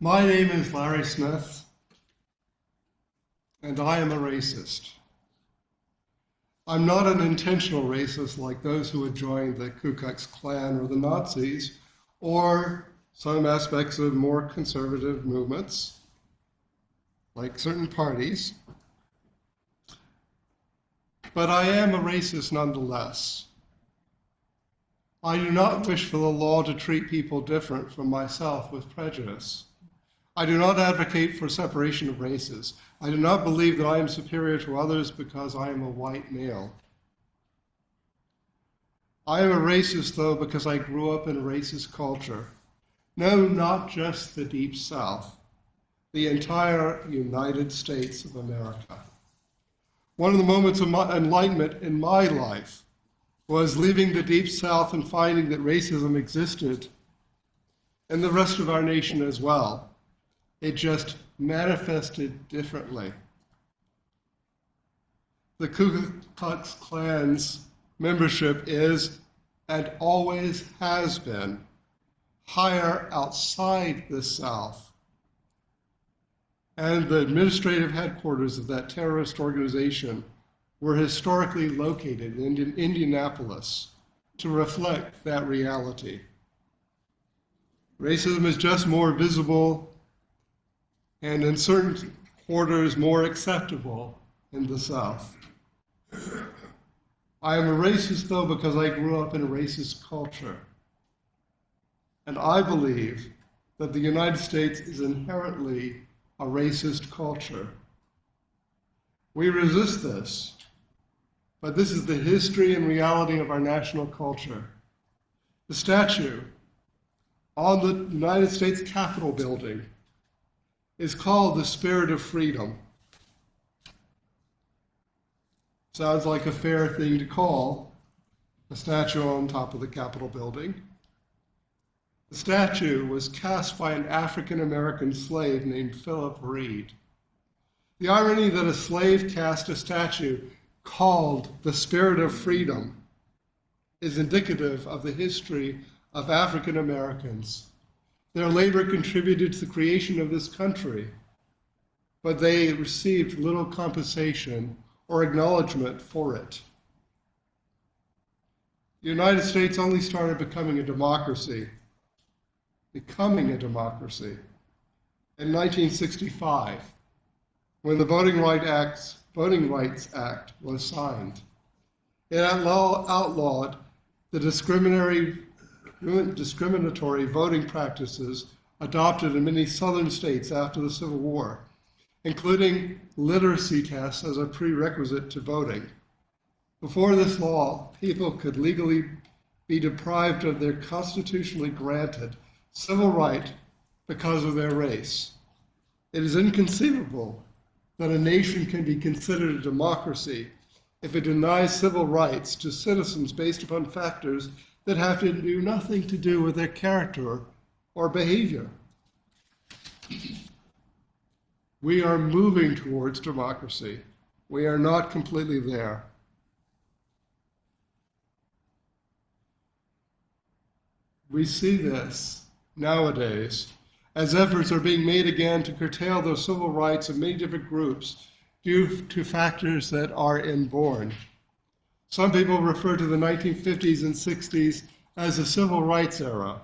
My name is Larry Smith, and I am a racist. I'm not an intentional racist like those who would join the Ku Klux Klan or the Nazis, or some aspects of more conservative movements, like certain parties. But I am a racist nonetheless. I do not wish for the law to treat people different from myself with prejudice. I do not advocate for separation of races. I do not believe that I am superior to others because I am a white male. I am a racist, though, because I grew up in a racist culture. No, not just the Deep South, the entire United States of America. One of the moments of my enlightenment in my life was leaving the Deep South and finding that racism existed in the rest of our nation as well. It just manifested differently. The Ku Klux Klan's membership is, and always has been, higher outside the South. And the administrative headquarters of that terrorist organization were historically located in Indianapolis to reflect that reality. Racism is just more visible and in certain quarters more acceptable in the South. I am a racist, though, because I grew up in a racist culture. And I believe that the United States is inherently a racist culture. We resist this, but this is the history and reality of our national culture. The statue on the United States Capitol building is called the Spirit of Freedom. Sounds like a fair thing to call a statue on top of the Capitol building. The statue was cast by an African-American slave named Philip Reed. The irony that a slave cast a statue called the Spirit of Freedom is indicative of the history of African Americans. Their labor contributed to the creation of this country, but they received little compensation or acknowledgement for it. The United States only started becoming a democracy in 1965, when the Voting Rights Act was signed. It outlawed the discriminatory voting practices adopted in many southern states after the Civil War, including literacy tests as a prerequisite to voting. Before this law, people could legally be deprived of their constitutionally granted civil right because of their race. It is inconceivable that a nation can be considered a democracy if it denies civil rights to citizens based upon factors that have to do nothing to do with their character or behavior. We are moving towards democracy. We are not completely there. We see this nowadays as efforts are being made again to curtail the civil rights of many different groups due to factors that are inborn. Some people refer to the 1950s and 60s as the civil rights era,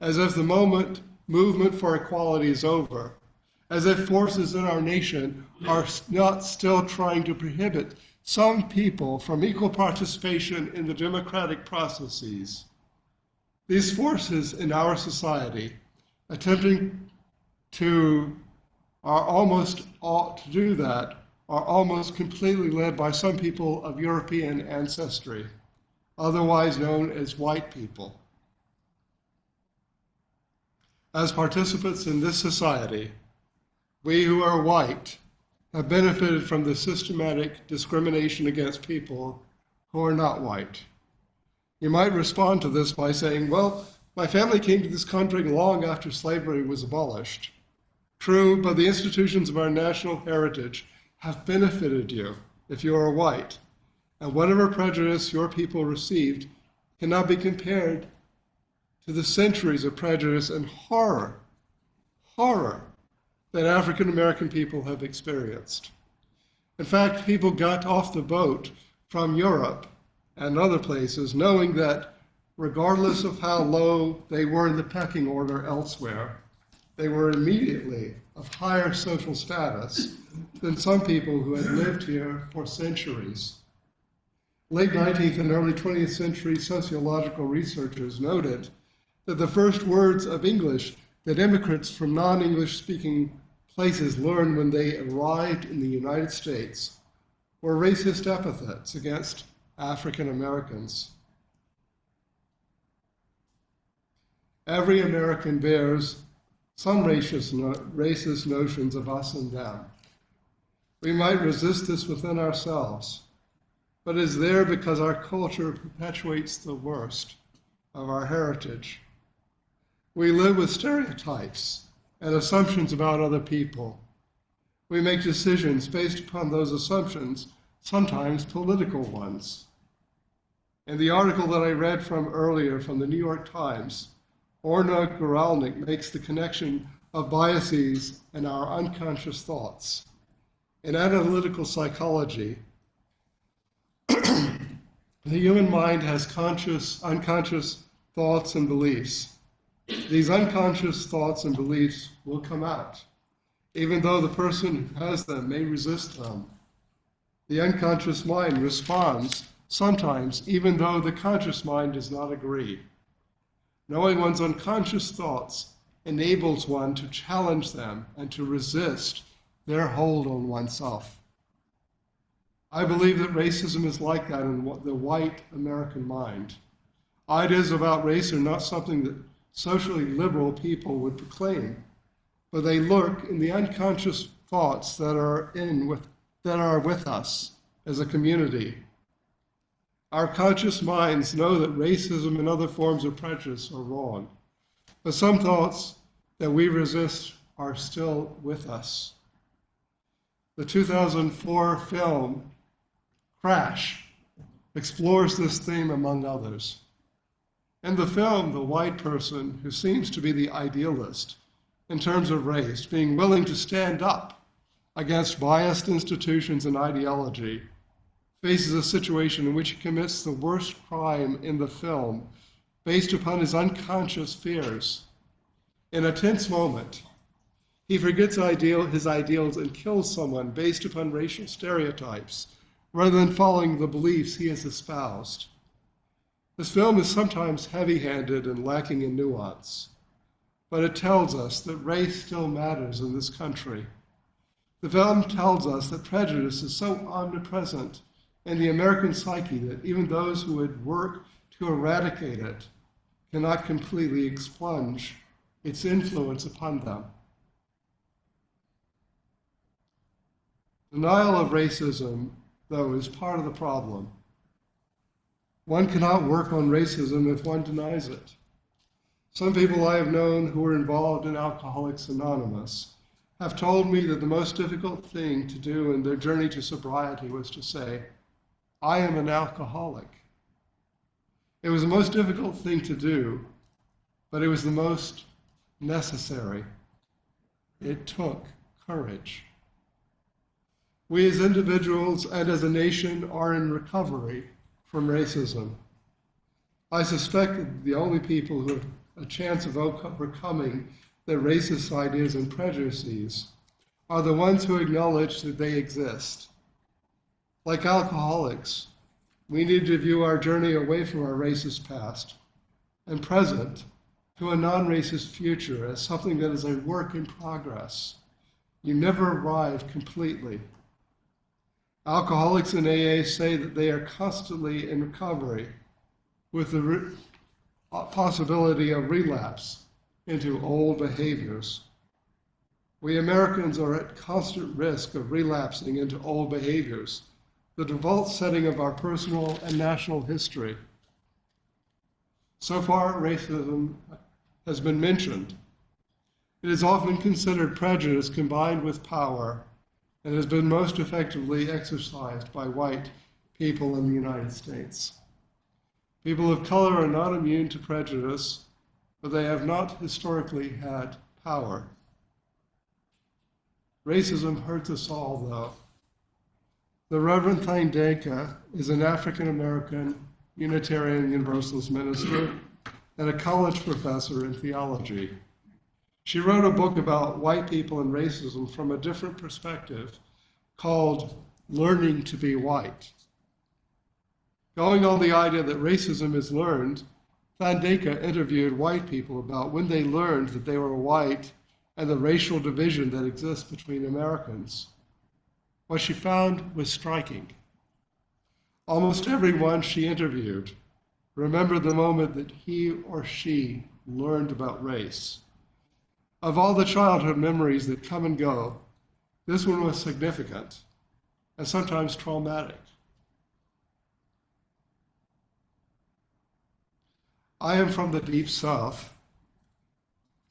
as if the movement for equality is over, as if forces in our nation are not still trying to prohibit some people from equal participation in the democratic processes. These forces in our society attempting to do that are almost completely led by some people of European ancestry, otherwise known as white people. As participants in this society, we who are white have benefited from the systematic discrimination against people who are not white. You might respond to this by saying, well, my family came to this country long after slavery was abolished. True, but the institutions of our national heritage have benefited you if you are white, and whatever prejudice your people received cannot be compared to the centuries of prejudice and horror horror that African American people have experienced. In fact, people got off the boat from Europe and other places knowing that regardless of how low they were in the pecking order elsewhere, they were immediately of higher social status than some people who had lived here for centuries. Late 19th and early 20th century sociological researchers noted that the first words of English that immigrants from non-English speaking places learned when they arrived in the United States were racist epithets against African Americans. Every American bears some racist notions of us and them. We might resist this within ourselves, but it is there because our culture perpetuates the worst of our heritage. We live with stereotypes and assumptions about other people. We make decisions based upon those assumptions, sometimes political ones. In the article that I read from earlier from the New York Times, Orna Guralnik makes the connection of biases and our unconscious thoughts. In analytical psychology, the human mind has conscious, unconscious thoughts and beliefs. These unconscious thoughts and beliefs will come out, even though the person who has them may resist them. The unconscious mind responds sometimes, even though the conscious mind does not agree. Knowing one's unconscious thoughts enables one to challenge them and to resist their hold on oneself. I believe that racism is like that in the white American mind. Ideas about race are not something that socially liberal people would proclaim, but they lurk in the unconscious thoughts that are with us as a community. Our conscious minds know that racism and other forms of prejudice are wrong, but some thoughts that we resist are still with us. The 2004 film Crash explores this theme among others. In the film, the white person, who seems to be the idealist in terms of race, being willing to stand up against biased institutions and ideology, faces a situation in which he commits the worst crime in the film based upon his unconscious fears. In a tense moment, he forgets his ideals and kills someone based upon racial stereotypes rather than following the beliefs he has espoused. This film is sometimes heavy-handed and lacking in nuance, but it tells us that race still matters in this country. The film tells us that prejudice is so omnipresent in the American psyche that even those who would work to eradicate it cannot completely expunge its influence upon them. Denial of racism, though, is part of the problem. One cannot work on racism if one denies it. Some people I have known who were involved in Alcoholics Anonymous have told me that the most difficult thing to do in their journey to sobriety was to say, I am an alcoholic. It was the most difficult thing to do, but it was the most necessary. It took courage. We as individuals and as a nation are in recovery from racism. I suspect that the only people who have a chance of overcoming their racist ideas and prejudices are the ones who acknowledge that they exist. Like alcoholics, we need to view our journey away from our racist past and present to a non-racist future as something that is a work in progress. You never arrive completely. Alcoholics in AA say that they are constantly in recovery with the possibility of relapse into old behaviors. We Americans are at constant risk of relapsing into old behaviors, the default setting of our personal and national history. So far, racism has been mentioned. It is often considered prejudice combined with power and has been most effectively exercised by white people in the United States. People of color are not immune to prejudice, but they have not historically had power. Racism hurts us all, though. The Reverend Thandeka is an African-American Unitarian Universalist minister and a college professor in theology. She wrote a book about white people and racism from a different perspective called Learning to be White. Going on the idea that racism is learned, Thandeka interviewed white people about when they learned that they were white and the racial division that exists between Americans. What she found was striking. Almost everyone she interviewed remembered the moment that he or she learned about race. Of all the childhood memories that come and go, this one was significant and sometimes traumatic. I am from the Deep South,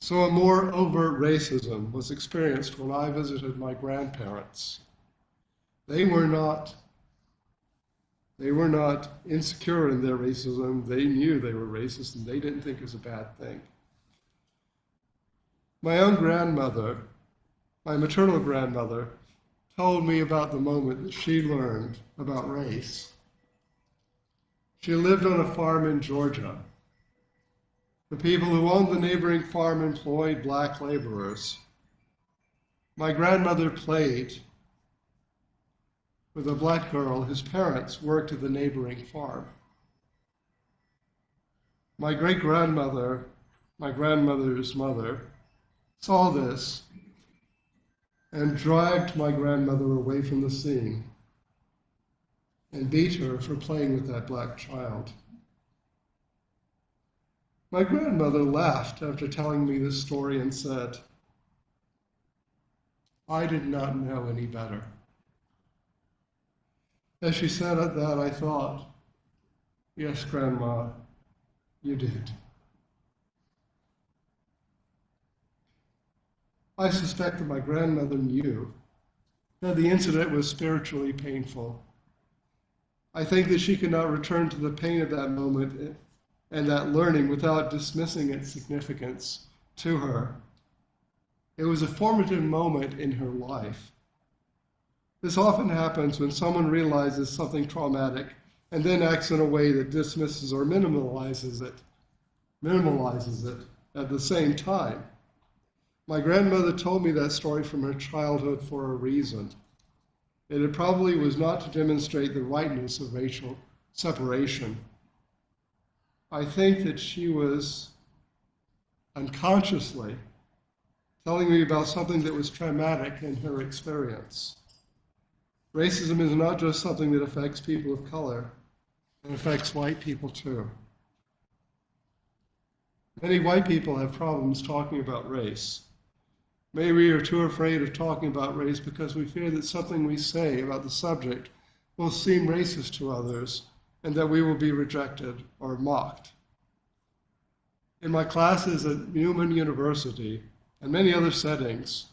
so a more overt racism was experienced when I visited my grandparents. They were not insecure in their racism. They knew they were racist and they didn't think it was a bad thing. My own grandmother, my maternal grandmother, told me about the moment that she learned about race. She lived on a farm in Georgia. The people who owned the neighboring farm employed black laborers. My grandmother played with a black girl whose parents worked at the neighboring farm. My great-grandmother, my grandmother's mother, saw this and dragged my grandmother away from the scene and beat her for playing with that black child. My grandmother laughed after telling me this story and said, "I did not know any better." As she said that, I thought, yes, Grandma, you did. I suspect that my grandmother knew that the incident was spiritually painful. I think that she could not return to the pain of that moment and that learning without dismissing its significance to her. It was a formative moment in her life. This often happens when someone realizes something traumatic and then acts in a way that dismisses or minimalizes it at the same time. My grandmother told me that story from her childhood for a reason. It probably was not to demonstrate the rightness of racial separation. I think that she was unconsciously telling me about something that was traumatic in her experience. Racism is not just something that affects people of color, it affects white people too. Many white people have problems talking about race. Maybe we are too afraid of talking about race because we fear that something we say about the subject will seem racist to others and that we will be rejected or mocked. In my classes at Newman University and many other settings,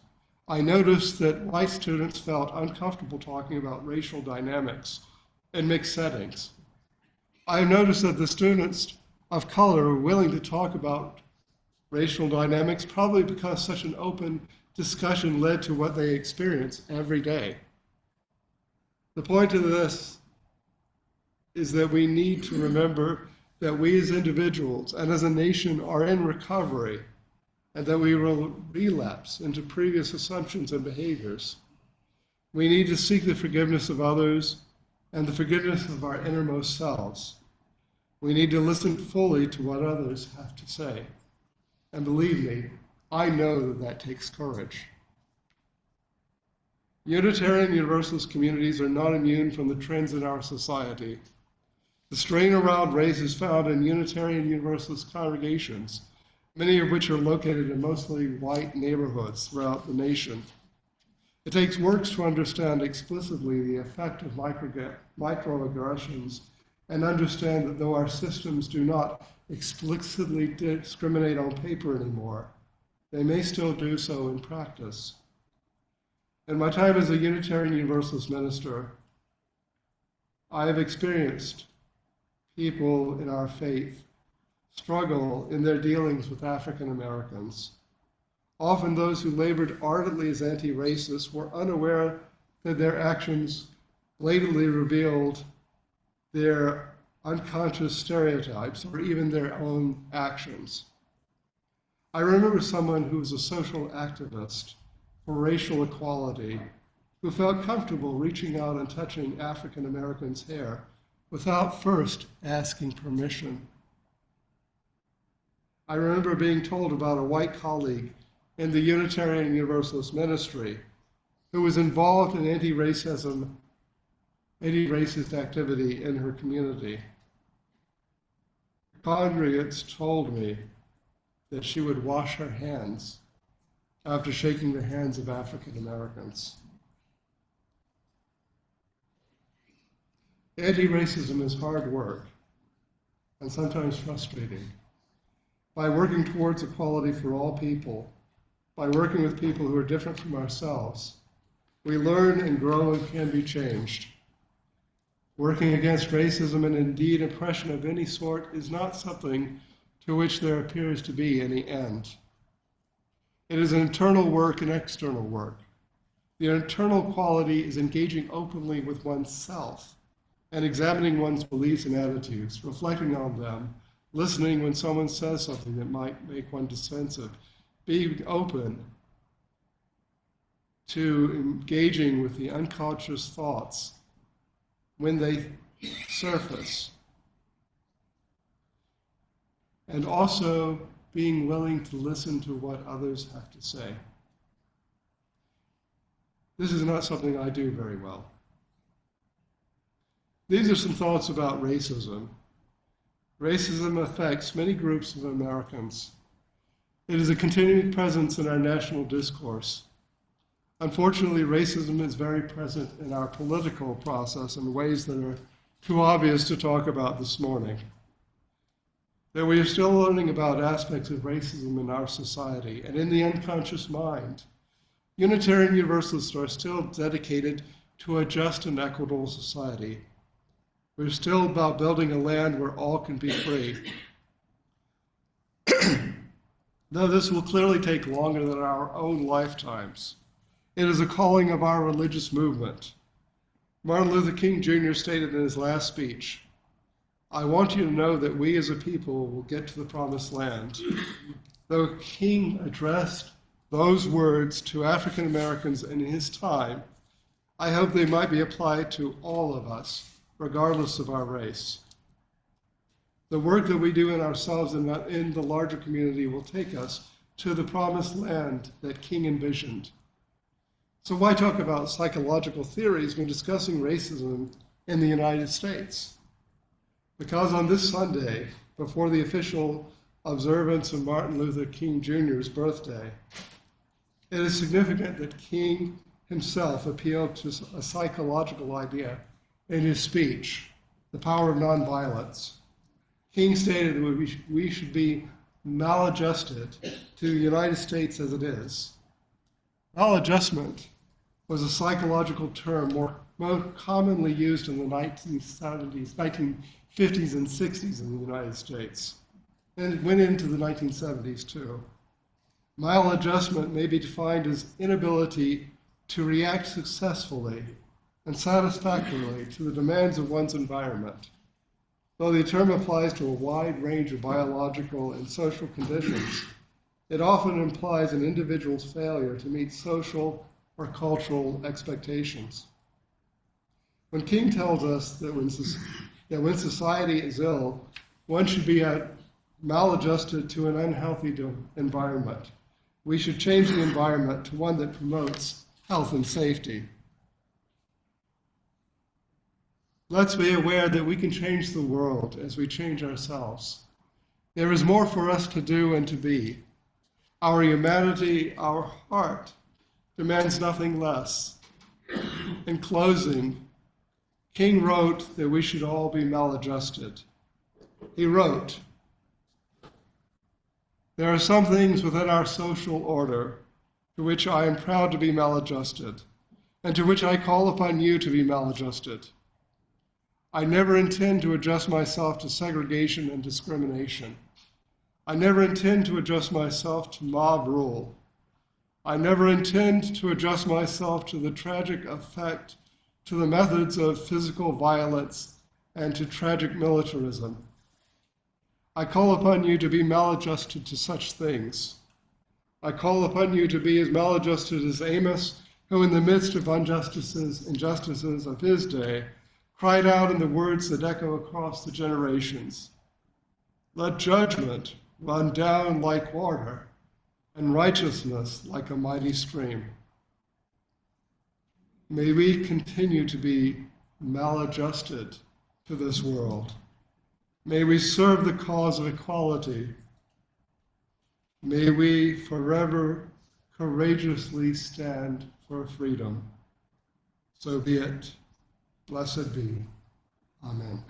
I noticed that white students felt uncomfortable talking about racial dynamics in mixed settings. I noticed that the students of color are willing to talk about racial dynamics probably because such an open discussion led to what they experience every day. The point of this is that we need to remember that we as individuals and as a nation are in recovery and that we will relapse into previous assumptions and behaviors. We need to seek the forgiveness of others and the forgiveness of our innermost selves. We need to listen fully to what others have to say. And believe me, I know that that takes courage. Unitarian Universalist communities are not immune from the trends in our society. The strain around race is found in Unitarian Universalist congregations, many of which are located in mostly white neighborhoods throughout the nation. It takes work to understand explicitly the effect of microaggressions and understand that though our systems do not explicitly discriminate on paper anymore, they may still do so in practice. In my time as a Unitarian Universalist minister, I have experienced people in our faith struggle in their dealings with African Americans. Often those who labored ardently as anti-racists were unaware that their actions blatantly revealed their unconscious stereotypes or even their own actions. I remember someone who was a social activist for racial equality who felt comfortable reaching out and touching African Americans' hair without first asking permission. I remember being told about a white colleague in the Unitarian Universalist ministry who was involved in anti-racist activity in her community. Congregants told me that she would wash her hands after shaking the hands of African Americans. Anti-racism is hard work and sometimes frustrating. By working towards equality for all people, by working with people who are different from ourselves, we learn and grow and can be changed. Working against racism and indeed oppression of any sort is not something to which there appears to be any end. It is an internal work and external work. The internal quality is engaging openly with oneself and examining one's beliefs and attitudes, reflecting on them, listening when someone says something that might make one defensive, being open to engaging with the unconscious thoughts when they surface, and also being willing to listen to what others have to say. This is not something I do very well. These are some thoughts about racism. Racism affects many groups of Americans. It is a continuing presence in our national discourse. Unfortunately, racism is very present in our political process in ways that are too obvious to talk about this morning. That we are still learning about aspects of racism in our society and in the unconscious mind. Unitarian Universalists are still dedicated to a just and equitable society. We're still about building a land where all can be free. Though this will clearly take longer than our own lifetimes, it is a calling of our religious movement. Martin Luther King Jr. stated in his last speech, "I want you to know that we as a people will get to the promised land." Though King addressed those words to African Americans in his time, I hope they might be applied to all of us, regardless of our race. The work that we do in ourselves and in the larger community will take us to the promised land that King envisioned. So why talk about psychological theories when discussing racism in the United States? Because on this Sunday, before the official observance of Martin Luther King Jr.'s birthday, it is significant that King himself appealed to a psychological idea in his speech, The Power of Nonviolence. King stated that we should be maladjusted to the United States as it is. Maladjustment was a psychological term more commonly used in the 1950s and 60s in the United States, and it went into the 1970s too. Maladjustment may be defined as inability to react successfully and satisfactorily to the demands of one's environment. Though the term applies to a wide range of biological and social conditions, it often implies an individual's failure to meet social or cultural expectations. When King tells us that when society is ill, one should be maladjusted to an unhealthy environment, we should change the environment to one that promotes health and safety. Let's be aware that we can change the world as we change ourselves. There is more for us to do and to be. Our humanity, our heart, demands nothing less. In closing, King wrote that we should all be maladjusted. He wrote, "There are some things within our social order to which I am proud to be maladjusted, and to which I call upon you to be maladjusted. I never intend to adjust myself to segregation and discrimination. I never intend to adjust myself to mob rule. I never intend to adjust myself to the tragic effect, to the methods of physical violence, and to tragic militarism. I call upon you to be maladjusted to such things. I call upon you to be as maladjusted as Amos, who in the midst of injustices of his day, cried out in the words that echo across the generations, "Let judgment run down like water, and righteousness like a mighty stream." May we continue to be maladjusted to this world. May we serve the cause of equality. May we forever courageously stand for freedom. So be it. Blessed be. Amen.